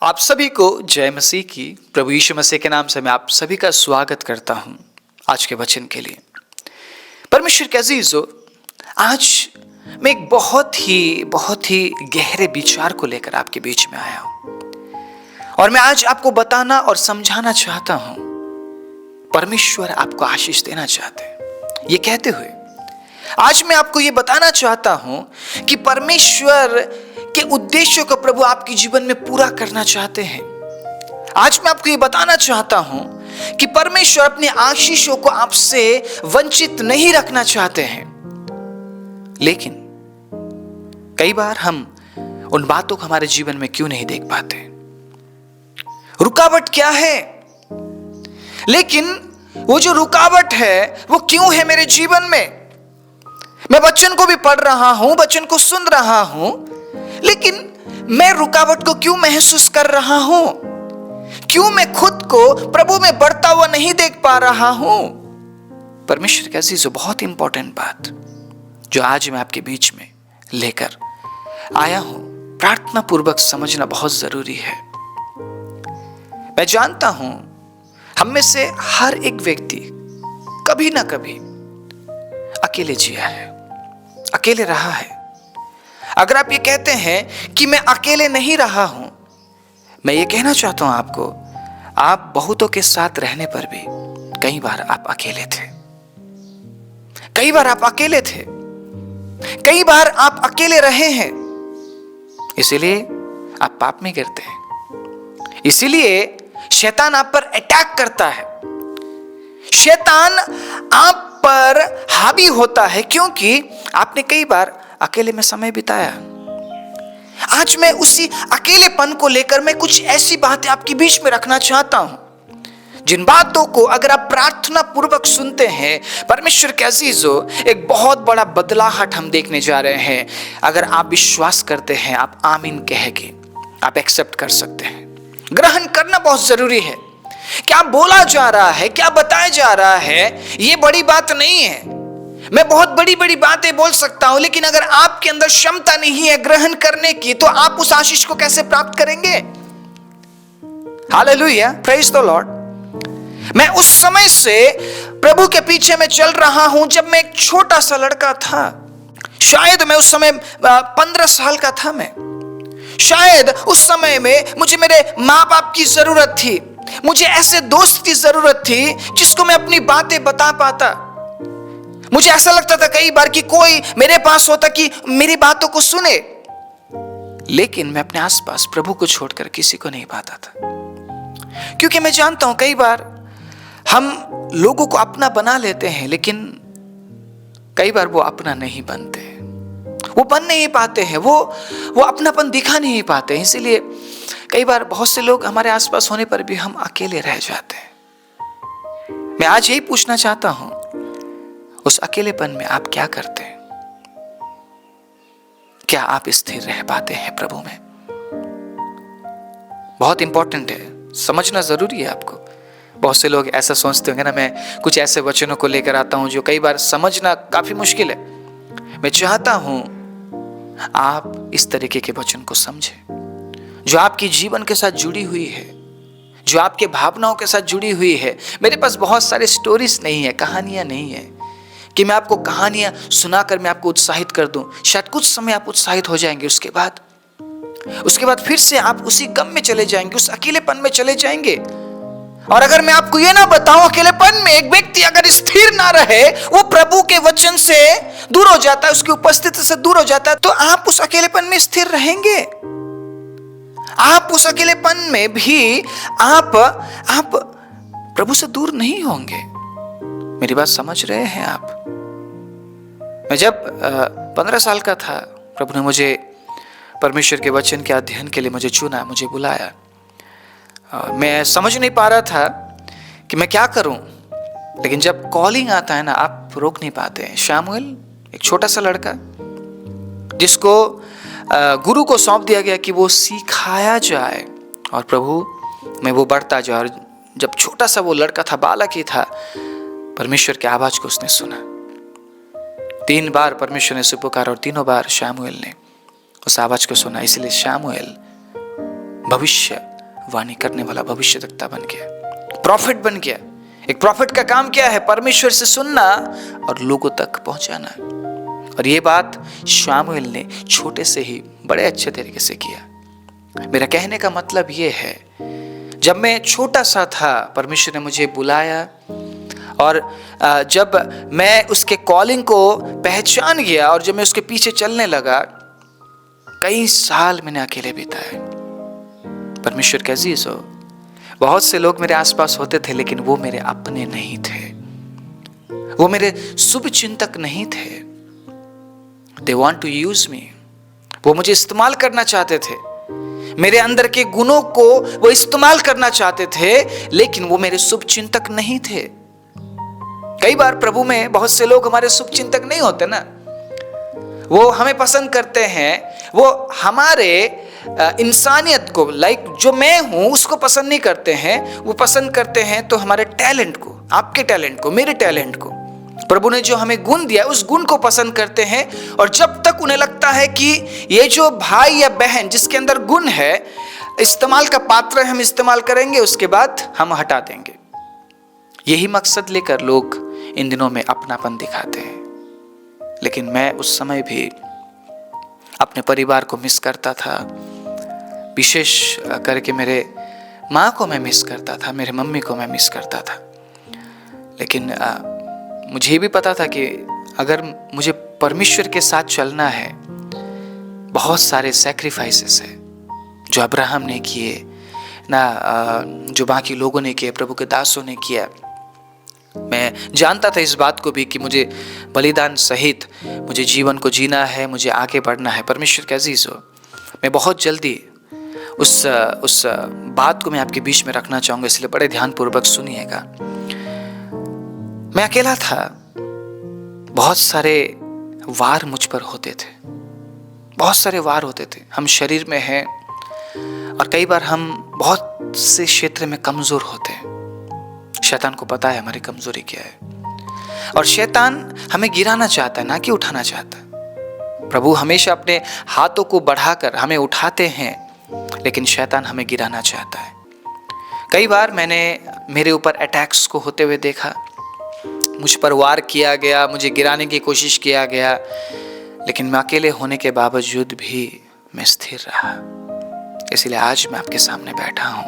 आप सभी को जय मसीह की। प्रभु यीशु मसीह के नाम से मैं आप सभी का स्वागत करता हूं आज के वचन के लिए। परमेश्वर के अजीजों, आज मैं एक बहुत ही गहरे विचार को लेकर आपके बीच में आया हूं और मैं आज आपको बताना और समझाना चाहता हूं। परमेश्वर आपको आशीष देना चाहते हैं। ये कहते हुए आज मैं आपको ये बताना चाहता हूं कि परमेश्वर के उद्देश्यों को प्रभु आपके जीवन में पूरा करना चाहते हैं। आज मैं आपको ये बताना चाहता हूं कि परमेश्वर अपने आशीषों को आपसे वंचित नहीं रखना चाहते हैं। लेकिन कई बार हम उन बातों को हमारे जीवन में क्यों नहीं देख पाते? रुकावट क्या है? लेकिन वो जो रुकावट है वो क्यों है मेरे जीवन में? मैं वचन को भी पढ़ रहा हूं, वचन को सुन रहा हूं, लेकिन मैं रुकावट को क्यों महसूस कर रहा हूं? क्यों मैं खुद को प्रभु में बढ़ता हुआ नहीं देख पा रहा हूं? परमेश्वर के अजीजों, बहुत इंपॉर्टेंट बात जो आज मैं आपके बीच में लेकर आया हूं, प्रार्थना पूर्वक समझना बहुत जरूरी है। मैं जानता हूं हम में से हर एक व्यक्ति कभी ना कभी अकेले जिया है, अकेले रहा है। अगर आप ये कहते हैं कि मैं अकेले नहीं रहा हूं, मैं ये कहना चाहता हूं आपको, आप बहुतों के साथ रहने पर भी कई बार आप अकेले थे। कई बार आप अकेले थे, कई बार आप अकेले रहे हैं। इसीलिए आप पाप में गिरते हैं, इसीलिए शैतान आप पर अटैक करता है। शैतान आप पर हावी होता है क्योंकि आपने कई बार अकेले में समय बिताया। आज मैं उसी अकेलेपन को लेकर मैं कुछ ऐसी बातें आपके बीच में रखना चाहता हूं, जिन बातों को अगर आप प्रार्थना पूर्वक सुनते हैं, परमेश्वर के अजीजों, एक बहुत बड़ा बदलाहट हम देखने जा रहे हैं। अगर आप विश्वास करते हैं, आप आमीन कह के आप एक्सेप्ट कर सकते हैं। ग्रहण करना बहुत जरूरी है। क्या बोला जा रहा है, क्या बताया जा रहा है, ये बड़ी बात नहीं है। मैं बहुत बड़ी बड़ी बातें बोल सकता हूं, लेकिन अगर आपके अंदर क्षमता नहीं है ग्रहण करने की, तो आप उस आशीष को कैसे प्राप्त करेंगे? Hallelujah, praise the Lord. मैं उस समय से प्रभु के पीछे में चल रहा हूं जब मैं एक छोटा सा लड़का था। शायद मैं उस समय 15 साल का था। मैं शायद उस समय में मुझे मेरे माँ बाप की जरूरत थी, मुझे ऐसे दोस्त की जरूरत थी जिसको मैं अपनी बातें बता पाता। मुझे ऐसा लगता था कई बार कि कोई मेरे पास होता कि मेरी बातों को सुने, लेकिन मैं अपने आसपास प्रभु को छोड़कर किसी को नहीं पाता था। क्योंकि मैं जानता हूं कई बार हम लोगों को अपना बना लेते हैं, लेकिन कई बार वो अपना नहीं बनते, वो बन नहीं पाते हैं, वो अपनापन दिखा नहीं पाते हैं। इसीलिए कई बार बहुत से लोग हमारे आसपास होने पर भी हम अकेले रह जाते हैं। मैं आज यही पूछना चाहता हूं, उस अकेलेपन में आप क्या करते हैं? क्या आप स्थिर रह पाते हैं प्रभु में? बहुत इंपॉर्टेंट है, समझना जरूरी है आपको। बहुत से लोग ऐसा सोचते होंगे ना, मैं कुछ ऐसे वचनों को लेकर आता हूं जो कई बार समझना काफी मुश्किल है। मैं चाहता हूं आप इस तरीके के वचन को समझें जो आपके जीवन के साथ जुड़ी हुई है, जो आपके भावनाओं के साथ जुड़ी हुई है। मेरे पास बहुत सारे स्टोरीज नहीं है, कहानियां नहीं है कि मैं आपको कहानियां सुनाकर मैं आपको उत्साहित कर दूं। शायद कुछ समय आप उत्साहित हो जाएंगे, उसके बाद फिर से आप उसी गम में चले जाएंगे, उस अकेलेपन में चले जाएंगे। और अगर मैं आपको ये ना बताऊं, अकेलेपन में एक व्यक्ति अगर स्थिर ना रहे, वो प्रभु के वचन से दूर हो जाता है, उसकी उपस्थिति से दूर हो जाता है, तो आप उस अकेलेपन में स्थिर रहेंगे। आप उस अकेलेपन में भी आप प्रभु से दूर नहीं होंगे। मेरी बात समझ रहे हैं आप? मैं जब 15 साल का था, प्रभु ने मुझे परमेश्वर के वचन के अध्ययन के लिए मुझे चुना, मुझे बुलाया। मैं समझ नहीं पा रहा था कि मैं क्या करूं, लेकिन जब कॉलिंग आता है ना, आप रोक नहीं पाते हैं। शामुएल, एक छोटा सा लड़का जिसको गुरु को सौंप दिया गया कि वो सिखाया जाए और प्रभु में वो बढ़ता जाए। और जब छोटा सा वो लड़का था, बालक ही था, परमेश्वर की आवाज को उसने सुना। 3 बार परमेश्वर ने उसे पुकारा और तीनों बार शामुएल ने उस आवाज को सुना। इसलिए शामुएल भविष्य वाणी करने वाला भविष्यवक्ता बन गया, प्रॉफिट बन गया। एक प्रॉफिट का काम क्या है? परमेश्वर से सुनना और लोगों तक पहुंचाना। और ये बात शामुएल ने छोटे से ही बड़े अच्छे तरीके से किया। मेरा कहने का मतलब ये है, जब मैं छोटा सा था परमेश्वर ने मुझे बुलाया, और जब मैं उसके कॉलिंग को पहचान गया और जब मैं उसके पीछे चलने लगा, कई साल मैंने अकेले बिताए। परमेश्वर का अजीज हो, बहुत से लोग मेरे आसपास होते थे, लेकिन वो मेरे अपने नहीं थे, वो मेरे शुभ चिंतक नहीं थे। They want to use me, वो मुझे इस्तेमाल करना चाहते थे, मेरे अंदर के गुणों को वो इस्तेमाल करना चाहते थे, लेकिन वो मेरे शुभ चिंतक नहीं थे। कई बार प्रभु में बहुत से लोग हमारे शुभ चिंतक नहीं होते ना, वो हमें पसंद करते हैं, वो हमारे इंसानियत को, लाइक जो मैं हूं उसको पसंद नहीं करते हैं, वो पसंद करते हैं तो हमारे टैलेंट को, आपके टैलेंट को, मेरे टैलेंट को, प्रभु ने जो हमें गुण दिया उस गुण को पसंद करते हैं। और जब तक उन्हें लगता है कि ये जो भाई या बहन जिसके अंदर गुण है, इस्तेमाल का पात्र है, हम इस्तेमाल करेंगे, उसके बाद हम हटा देंगे। यही मकसद लेकर लोग इन दिनों में अपनापन दिखाते हैं। लेकिन मैं उस समय भी अपने परिवार को मिस करता था, विशेष करके मेरे माँ को मैं मिस करता था, मेरे मम्मी को मैं मिस करता था। लेकिन मुझे भी पता था कि अगर मुझे परमेश्वर के साथ चलना है, बहुत सारे सैक्रिफाइसेस है जो अब्राहम ने किए ना, जो बाकी लोगों ने किए, प्रभु के दासों ने किया। मैं जानता था इस बात को भी कि मुझे बलिदान सहित मुझे जीवन को जीना है, मुझे आगे बढ़ना है। परमेश्वर के अजीज हो, मैं बहुत जल्दी उस बात को मैं आपके बीच में रखना चाहूँगा, इसलिए बड़े ध्यानपूर्वक सुनिएगा। मैं अकेला था, बहुत सारे वार मुझ पर होते थे, बहुत सारे वार होते थे। हम शरीर में हैं और कई बार हम बहुत से क्षेत्र में कमज़ोर होते हैं। शैतान को पता है हमारी कमजोरी क्या है, और शैतान हमें गिराना चाहता है, ना कि उठाना चाहता है। प्रभु हमेशा अपने हाथों को बढ़ाकर हमें उठाते हैं, लेकिन शैतान हमें गिराना चाहता है। कई बार मैंने मेरे ऊपर अटैक्स को होते हुए देखा, मुझ पर वार किया गया, मुझे गिराने की कोशिश किया गया, लेकिन मैं अकेले होने के बावजूद भी मैं स्थिर रहा। इसलिए आज मैं आपके सामने बैठा हूं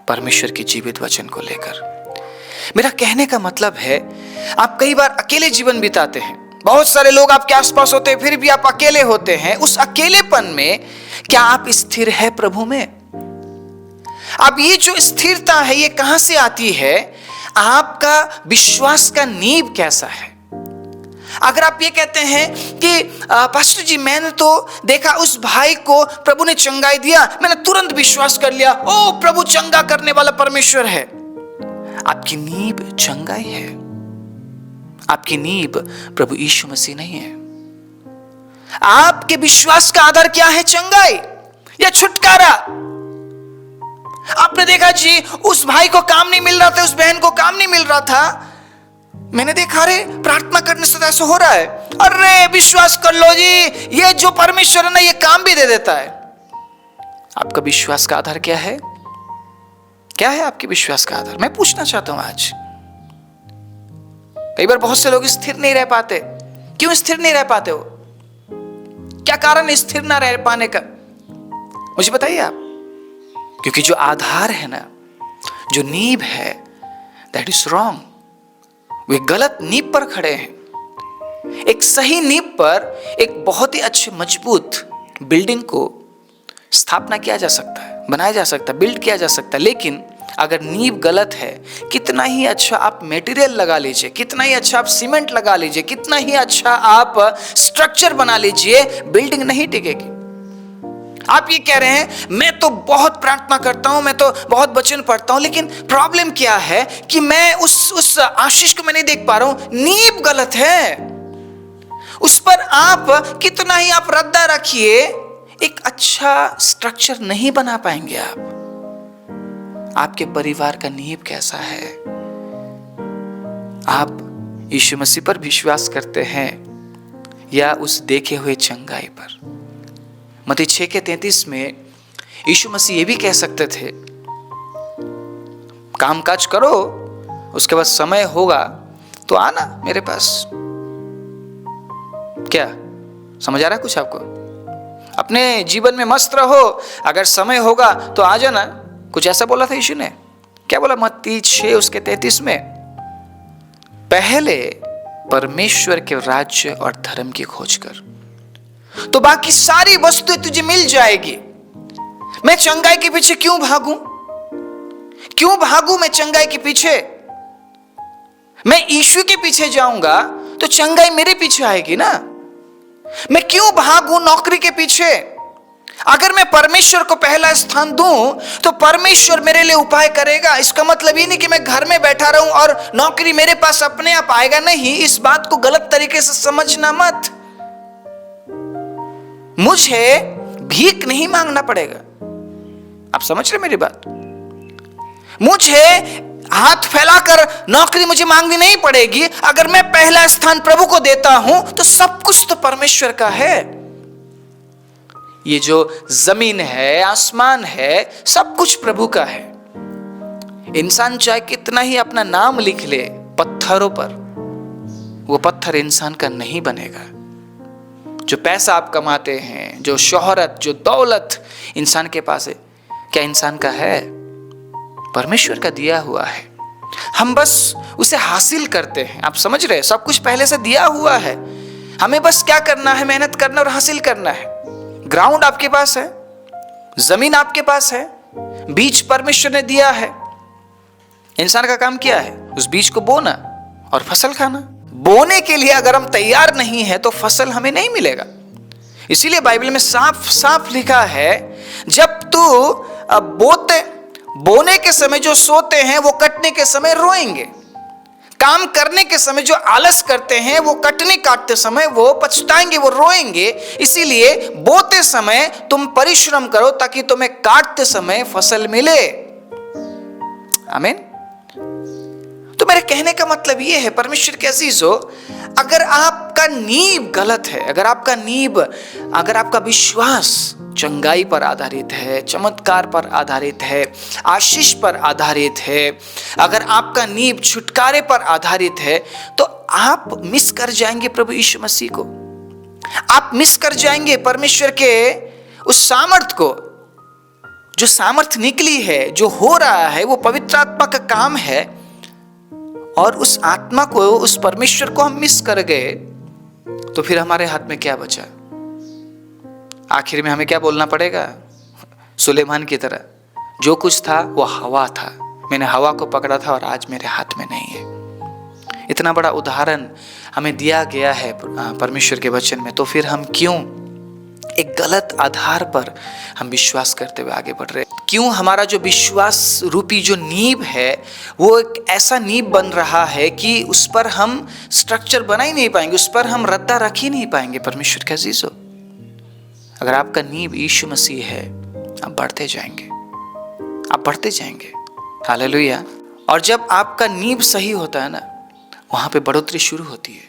परमेश्वर के जीवित वचन को लेकर। मेरा कहने का मतलब है, आप कई बार अकेले जीवन बिताते हैं, बहुत सारे लोग आपके आसपास होते हैं, फिर भी आप अकेले होते हैं। उस अकेलेपन में क्या आप स्थिर है प्रभु में? अब ये जो स्थिरता है ये कहां से आती है? आपका विश्वास का नींव कैसा है? अगर आप ये कहते हैं कि पास्टर जी मैंने तो देखा उस भाई को प्रभु ने चंगाई दिया, मैंने तुरंत विश्वास कर लिया, ओ प्रभु चंगा करने वाला परमेश्वर है। आपकी नींव चंगाई है, आपकी नींव प्रभु यीशु मसीह नहीं है। आपके विश्वास का आधार क्या है? चंगाई या छुटकारा? आपने देखा जी उस भाई को काम नहीं मिल रहा था, उस बहन को काम नहीं मिल रहा था, मैंने देखा अरे प्रार्थना करने से ऐसा हो रहा है, अरे विश्वास कर लो जी ये जो परमेश्वर है ना ये काम भी दे देता है। आपका विश्वास का आधार क्या है? क्या है आपके विश्वास का आधार? मैं पूछना चाहता हूं आज। कई बार बहुत से लोग स्थिर नहीं रह पाते। क्यों स्थिर नहीं रह पाते हो? क्या कारण है स्थिर ना रह पाने का? मुझे बताइए आप। क्योंकि जो आधार है ना, जो नींव है, दैट इज रॉन्ग। वे गलत नींव पर खड़े हैं। एक सही नींव पर एक बहुत ही अच्छे मजबूत बिल्डिंग को स्थापना किया जा सकता है, बनाया जा सकता है, बिल्ड किया जा सकता है। लेकिन अगर नींव गलत है, कितना ही अच्छा आप मटेरियल लगा लीजिए, कितना ही अच्छा आप सीमेंट लगा लीजिए, कितना ही अच्छा आप स्ट्रक्चर बना लीजिए, बिल्डिंग नहीं टिकेगी। आप ये कह रहे हैं मैं तो बहुत प्रार्थना करता हूं, मैं तो बहुत वचन पढ़ता हूं, लेकिन प्रॉब्लम क्या है कि मैं उस आशीष को मैं नहीं देख पा रहा हूं। नींव गलत है। उस पर आप कितना ही आप रद्दा रखिए, एक अच्छा स्ट्रक्चर नहीं बना पाएंगे आप। आपके परिवार का नींव कैसा है? आप यीशु मसीह पर विश्वास करते हैं या उस देखे हुए चंगाई पर? मत्ती 6:33 में यीशु मसीह ये भी कह सकते थे काम काज करो, उसके बाद समय होगा तो आना मेरे पास। क्या समझ आ रहा है कुछ आपको? अपने जीवन में मस्त रहो, अगर समय होगा तो आ जाना। कुछ ऐसा बोला था यीशु ने। क्या बोला मत्ती 6:33 में? पहले परमेश्वर के राज्य और धर्म की खोज कर, तो बाकी सारी वस्तुएं तुझे मिल जाएगी। मैं चंगाई के पीछे क्यों भागूं? क्यों भागूं मैं चंगाई के पीछे? मैं यीशु के पीछे जाऊंगा तो चंगाई मेरे पीछे आएगी ना। मैं क्यों भागूं नौकरी के पीछे? अगर मैं परमेश्वर को पहला स्थान दूं तो परमेश्वर मेरे लिए उपाय करेगा। इसका मतलब ये नहीं कि मैं घर में बैठा रहूं और नौकरी मेरे पास अपने आप आएगा, नहीं। इस बात को गलत तरीके से समझना मत। मुझे भीख नहीं मांगना पड़ेगा। आप समझ रहे मेरी बात? मुझे हाथ फैलाकर नौकरी मुझे मांगनी नहीं पड़ेगी। अगर मैं पहला स्थान प्रभु को देता हूं तो सब कुछ तो परमेश्वर का है। ये जो जमीन है, आसमान है, सब कुछ प्रभु का है। इंसान चाहे कितना ही अपना नाम लिख ले पत्थरों पर, वो पत्थर इंसान का नहीं बनेगा। जो पैसा आप कमाते हैं, जो शोहरत, जो दौलत इंसान के पास है, क्या इंसान का है? परमेश्वर का दिया हुआ है। हम बस उसे हासिल करते हैं। आप समझ रहे हैं? सब कुछ पहले से दिया हुआ है, हमें बस क्या करना है? मेहनत करना और हासिल करना है। ग्राउंड आपके पास है, जमीन आपके पास है, बीज परमेश्वर ने दिया है। इंसान का काम क्या है? उस बीज को बोना और फसल खाना। बोने के लिए अगर हम तैयार नहीं है तो फसल हमें नहीं मिलेगा। इसीलिए बाइबल में साफ साफ लिखा है, जब तू बोने के समय जो सोते हैं वो कटने के समय रोएंगे। काम करने के समय जो आलस करते हैं वो कटने काटते समय वो पछताएंगे, वो रोएंगे। इसीलिए बोते समय तुम परिश्रम करो ताकि तुम्हें काटते समय फसल मिले। आमीन। तो मेरे कहने का मतलब ये है, परमेश्वर के अजीजों, अगर आपका नींव गलत है, अगर आपका विश्वास चंगाई पर आधारित है, चमत्कार पर आधारित है, आशीष पर आधारित है, अगर आपका नींव छुटकारे पर आधारित है, तो आप मिस कर जाएंगे प्रभु यीशु मसीह को। आप मिस कर जाएंगे परमेश्वर के उस सामर्थ को। जो सामर्थ निकली है, जो हो रहा है, वो पवित्र आत्मा का काम है। और उस आत्मा को, उस परमेश्वर को हम मिस कर गए तो फिर हमारे हाथ में क्या बचा? आखिर में हमें क्या बोलना पड़ेगा? सुलेमान की तरह, जो कुछ था वो हवा था, मैंने हवा को पकड़ा था और आज मेरे हाथ में नहीं है। इतना बड़ा उदाहरण हमें दिया गया है परमेश्वर के वचन में, तो फिर हम क्यों एक गलत आधार पर हम विश्वास करते हुए आगे बढ़ रहे? क्यों हमारा जो विश्वास रूपी जो नींव है वो एक ऐसा नींव बन रहा है कि उस पर हम स्ट्रक्चर बना ही नहीं पाएंगे, उस पर हम रद्दा रख ही नहीं पाएंगे। परमेश्वर के अजीजों, अगर आपका नींव यीशु मसीह है, आप बढ़ते जाएंगे, आप बढ़ते जाएंगे। हालेलुया। और जब आपका नींव सही होता है ना, वहां पे बढ़ोतरी शुरू होती है।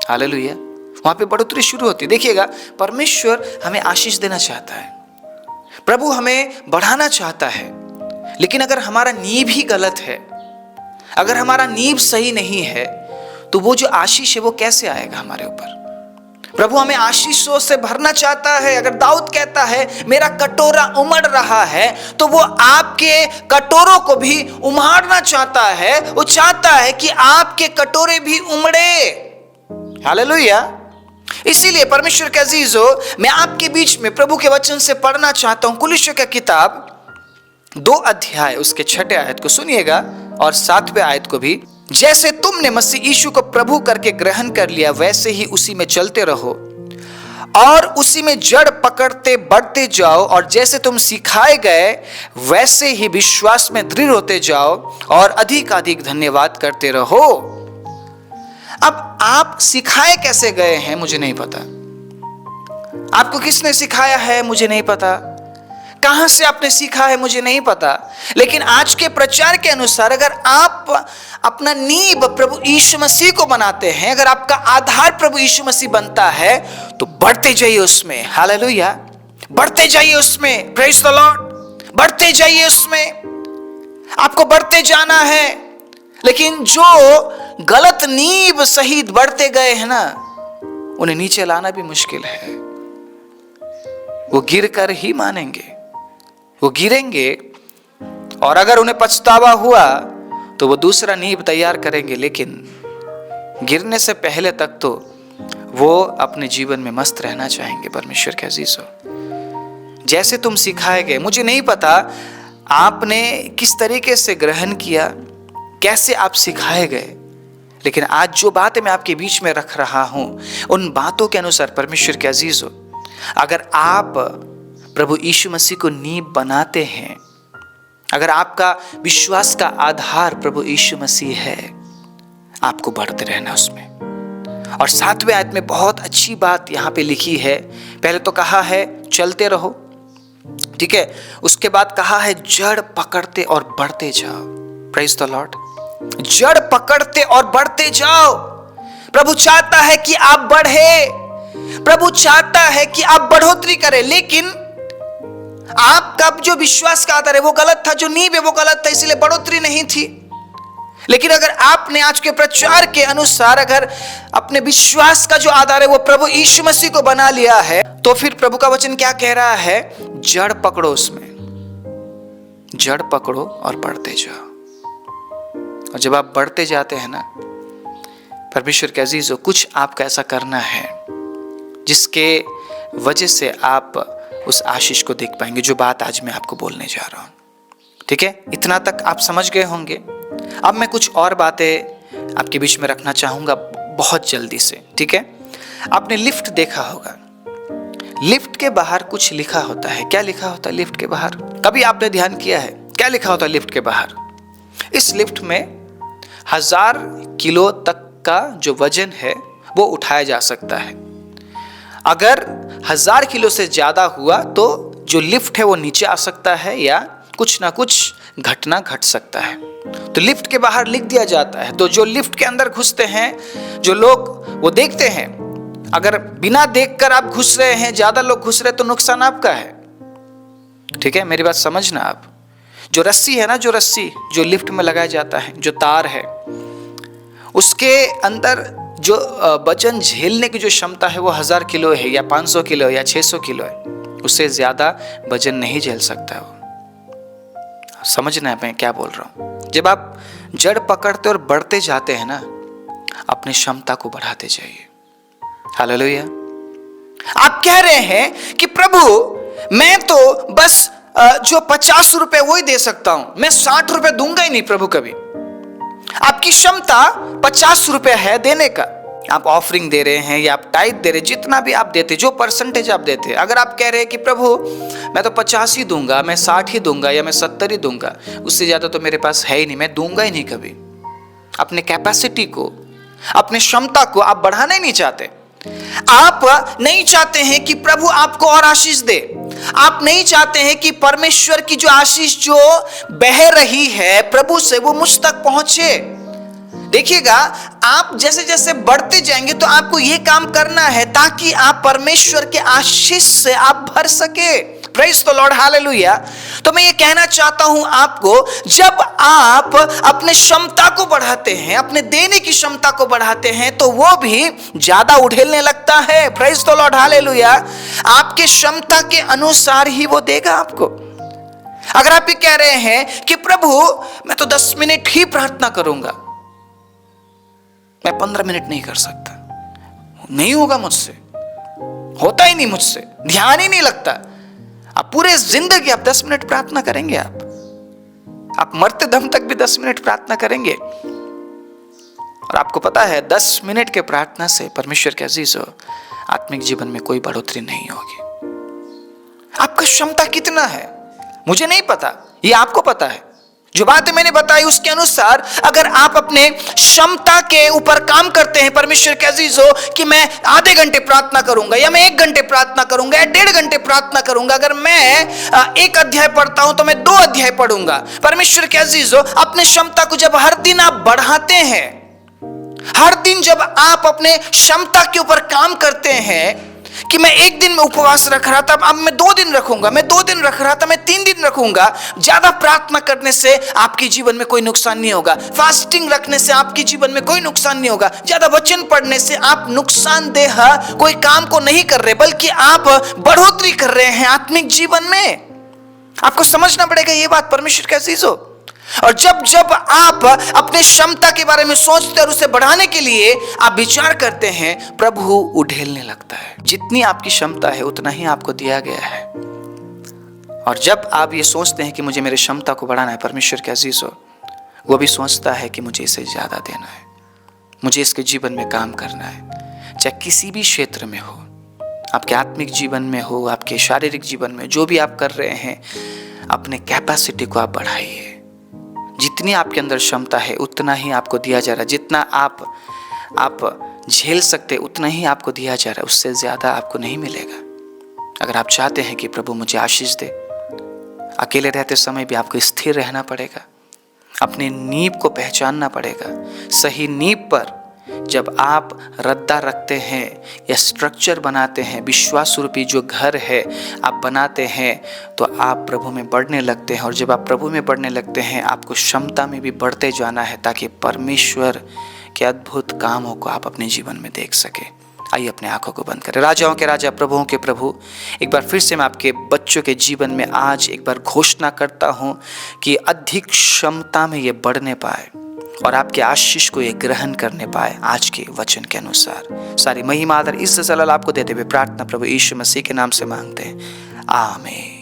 हालेलुया। वहां पे बढ़ोतरी शुरू होती है। देखिएगा, परमेश्वर हमें आशीष देना चाहता है, प्रभु हमें बढ़ाना चाहता है, लेकिन अगर हमारा नींव ही गलत है, अगर हमारा नींव सही नहीं है, तो वो जो आशीष है वो कैसे आएगा हमारे ऊपर? प्रभु हमें आशीषों से भरना चाहता है। अगर दाऊद कहता है मेरा कटोरा उमड़ रहा है, तो वो आपके कटोरों को भी उमाड़ना चाहता है। वो चाहता है कि आपके कटोरे भी उमड़े। हालेलुया। इसीलिए परमेश्वर के अजीजों, मैं आपके बीच में प्रभु के वचन से पढ़ना चाहता हूं कुलिस्सियों का किताब 2 अध्याय उसके 6 आयत को सुनिएगा और 7वें आयत को भी। जैसे तुमने मसीह यीशु को प्रभु करके ग्रहण कर लिया, वैसे ही उसी में चलते रहो और उसी में जड़ पकड़ते बढ़ते जाओ। और जैसे तुम सिखाए गए, वैसे ही विश्वास में दृढ़ होते जाओ और अधिक धन्यवाद करते रहो। अब आप सिखाए कैसे गए हैं मुझे नहीं पता, आपको किसने सिखाया है मुझे नहीं पता, कहां से आपने सीखा है मुझे नहीं पता, लेकिन आज के प्रचार के अनुसार अगर आप अपना नींव प्रभु यीशु मसीह को बनाते हैं, अगर आपका आधार प्रभु यीशु मसीह बनता है, तो बढ़ते जाइए उसमें। हालेलुया। बढ़ते जाइए उसमें। Praise the Lord. बढ़ते जाइए उसमें। आपको बढ़ते जाना है। लेकिन जो गलत नींव सहित बढ़ते गए हैं ना, उन्हें नीचे लाना भी मुश्किल है। वो गिर कर ही मानेंगे, वो गिरेंगे, और अगर उन्हें पछतावा हुआ तो वो दूसरा नींव तैयार करेंगे। लेकिन गिरने से पहले तक तो वो अपने जीवन में मस्त रहना चाहेंगे। परमेश्वर के अजीज हो, जैसे तुम सिखाए गए, मुझे नहीं पता आपने किस तरीके से ग्रहण किया, कैसे आप सिखाए गए, लेकिन आज जो बातें मैं आपके बीच में रख रहा हूं, उन बातों के अनुसार परमेश्वर के अजीज हो, अगर आप प्रभु यीशु मसीह को नींव बनाते हैं, अगर आपका विश्वास का आधार प्रभु यीशु मसीह है, आपको बढ़ते रहना उसमें। और 7वें आयत में बहुत अच्छी बात यहां पे लिखी है। पहले तो कहा है चलते रहो, ठीक है, उसके बाद कहा है जड़ पकड़ते और बढ़ते जाओ। Praise the Lord. जड़ पकड़ते और बढ़ते जाओ। प्रभु चाहता है कि आप बढ़े, प्रभु चाहता है कि आप बढ़ोतरी करें, लेकिन आपका जो विश्वास का आधार है वो गलत था, जो नींव है वो गलत था, इसलिए बढ़ोतरी नहीं थी। लेकिन अगर आपने आज के प्रचार के अनुसार अगर अपने विश्वास का जो आधार है वो प्रभु यीशु मसीह को बना लिया है, तो फिर प्रभु का वचन क्या कह रहा है? जड़ पकड़ो, उसमें जड़ पकड़ो और बढ़ते जाओ। और जब आप बढ़ते जाते हैं ना, परमेश्वर के अजीजों, कुछ आपको ऐसा करना है जिसके वजह से आप उस आशीष को देख पाएंगे, जो बात आज मैं आपको बोलने जा रहा हूं। ठीक है, इतना तक आप समझ गए होंगे। अब मैं कुछ और बातें आपके बीच में रखना चाहूंगा बहुत जल्दी से। ठीक है, आपने लिफ्ट देखा होगा, लिफ्ट के बाहर कुछ लिखा होता है। क्या लिखा होता है लिफ्ट के बाहर? कभी आपने ध्यान किया है क्या लिखा होता है लिफ्ट के बाहर? इस लिफ्ट में 1000 किलो तक का जो वजन है वो उठाया जा सकता है। अगर 1000 किलो से ज्यादा हुआ तो जो लिफ्ट है वो नीचे आ सकता है या कुछ ना कुछ घटना घट सकता है। तो लिफ्ट के बाहर लिख दिया जाता है। तो जो लिफ्ट के अंदर घुसते हैं, जो लोग वो देखते हैं, अगर बिना देखकर आप घुस रहे हैं, ज्यादा लोग घुस रहे, तो नुकसान आपका है। ठीक है, मेरी बात समझना आप। जो रस्सी है ना, जो रस्सी जो लिफ्ट में लगाया जाता है, जो तार है, उसके अंदर जो वजन झेलने की जो क्षमता है वो 1000 किलो है या 500 किलो या 600 किलो है। उससे ज्यादा वजन नहीं झेल सकता वो। समझना है मैं क्या बोल रहा हूं। जब आप जड़ पकड़ते और बढ़ते जाते हैं ना, अपनी क्षमता को बढ़ाते जाइए। हालेलुया। आप कह रहे हैं कि प्रभु मैं तो बस जो 50 रुपए वो ही दे सकता हूं, मैं 60 रुपए दूंगा ही नहीं प्रभु कभी। आपकी क्षमता 50 रुपए है देने का। आप ऑफरिंग दे रहे हैं या आप टाइट दे रहे हैं, जितना भी आप देते, जो परसेंटेज आप देते हैं, अगर आप कह रहे हैं कि प्रभु मैं तो 50 ही दूंगा, मैं 60 ही दूंगा या मैं 70 ही दूंगा, उससे ज्यादा तो मेरे पास है ही नहीं, मैं दूंगा ही नहीं कभी। अपने कैपेसिटी को, अपने क्षमता को आप बढ़ाना ही नहीं चाहते। आप नहीं चाहते हैं कि प्रभु आपको और आशीष दे। आप नहीं चाहते हैं कि परमेश्वर की जो आशीष जो बह रही है प्रभु से वो मुझ तक पहुंचे। देखिएगा, आप जैसे जैसे बढ़ते जाएंगे तो आपको यह काम करना है ताकि आप परमेश्वर के आशीष से आप भर सके। Praise the Lord, hallelujah. तो मैं ये कहना चाहता हूं आपको, जब आप अपने क्षमता को बढ़ाते हैं, अपने देने की क्षमता को बढ़ाते हैं, तो वो भी ज्यादा उड़ेलने लगता है। Praise the Lord, hallelujah. आपके क्षमता के अनुसार ही वो देगा आपको। अगर आप ये कह रहे हैं कि प्रभु मैं तो 10 मिनट ही प्रार्थना करूंगा, मैं 15 मिनट नहीं कर सकता, नहीं होगा मुझसे, होता ही नहीं मुझसे, ध्यान ही नहीं लगता। आप पूरे जिंदगी आप 10 मिनट प्रार्थना करेंगे, आप मरते दम तक भी 10 मिनट प्रार्थना करेंगे। और आपको पता है 10 मिनट के प्रार्थना से परमेश्वर के अजीजों आत्मिक जीवन में कोई बढ़ोतरी नहीं होगी। आपका क्षमता कितना है मुझे नहीं पता, ये आपको पता है। जो बातें मैंने बताई उसके अनुसार अगर आप अपने क्षमता के ऊपर काम करते हैं, परमेश्वर के अजीजों, कि मैं आधे घंटे प्रार्थना करूंगा या मैं 1 घंटे प्रार्थना करूंगा या 1.5 घंटे प्रार्थना करूंगा, अगर मैं 1 अध्याय पढ़ता हूं तो मैं 2 अध्याय पढ़ूंगा। परमेश्वर के अजीजों, अपने क्षमता को जब हर दिन आप बढ़ाते हैं, हर दिन जब आप अपने क्षमता के ऊपर काम करते हैं कि मैं एक दिन में उपवास रख रहा था, अब मैं 2 दिन रखूंगा, मैं 2 दिन रख रहा था, मैं 3 दिन रखूंगा। ज्यादा प्रार्थना करने से आपके जीवन में कोई नुकसान नहीं होगा, फास्टिंग रखने से आपके जीवन में कोई नुकसान नहीं होगा, ज्यादा वचन पढ़ने से आप नुकसानदेह कोई काम को नहीं कर रहे, बल्कि आप बढ़ोतरी कर रहे हैं आत्मिक जीवन में। आपको समझना पड़ेगा ये बात परमेश्वर के अजीजों। और जब जब आप अपने क्षमता के बारे में सोचते और उसे बढ़ाने के लिए आप विचार करते हैं, प्रभु उधेलने लगता है। जितनी आपकी क्षमता है उतना ही आपको दिया गया है। और जब आप ये सोचते हैं कि मुझे मेरी क्षमता को बढ़ाना है, परमेश्वर के अजीजों, वो भी सोचता है कि मुझे इसे ज्यादा देना है, मुझे इसके जीवन में काम करना है। चाहे किसी भी क्षेत्र में हो, आपके आत्मिक जीवन में हो, आपके शारीरिक जीवन में, जो भी आप कर रहे हैं, अपने कैपेसिटी को आप बढ़ाइए। जितनी आपके अंदर क्षमता है उतना ही आपको दिया जा रहा है। जितना आप झेल सकते उतना ही आपको दिया जा रहा है, उससे ज्यादा आपको नहीं मिलेगा। अगर आप चाहते हैं कि प्रभु मुझे आशीष दे, अकेले रहते समय भी आपको स्थिर रहना पड़ेगा, अपने नींव को पहचानना पड़ेगा। सही नींव पर जब आप रद्दा रखते हैं या स्ट्रक्चर बनाते हैं, विश्वास रूपी जो घर है आप बनाते हैं, तो आप प्रभु में बढ़ने लगते हैं। और जब आप प्रभु में बढ़ने लगते हैं, आपको क्षमता में भी बढ़ते जाना है, ताकि परमेश्वर के अद्भुत कामों को आप अपने जीवन में देख सके। आइए अपने आंखों को बंद करें। राजाओं के राजा, प्रभुओं के प्रभु, एक बार फिर से मैं आपके बच्चों के जीवन में आज एक बार घोषणा करता हूँ कि अधिक क्षमता में ये बढ़ने पाए और आपके आशीष को ये ग्रहण करने पाए आज के वचन के अनुसार। सारी महिमा, आदर, इज्जत, जलाल आपको देते हुए प्रार्थना प्रभु यीशु मसीह के नाम से मांगते हैं, आमीन।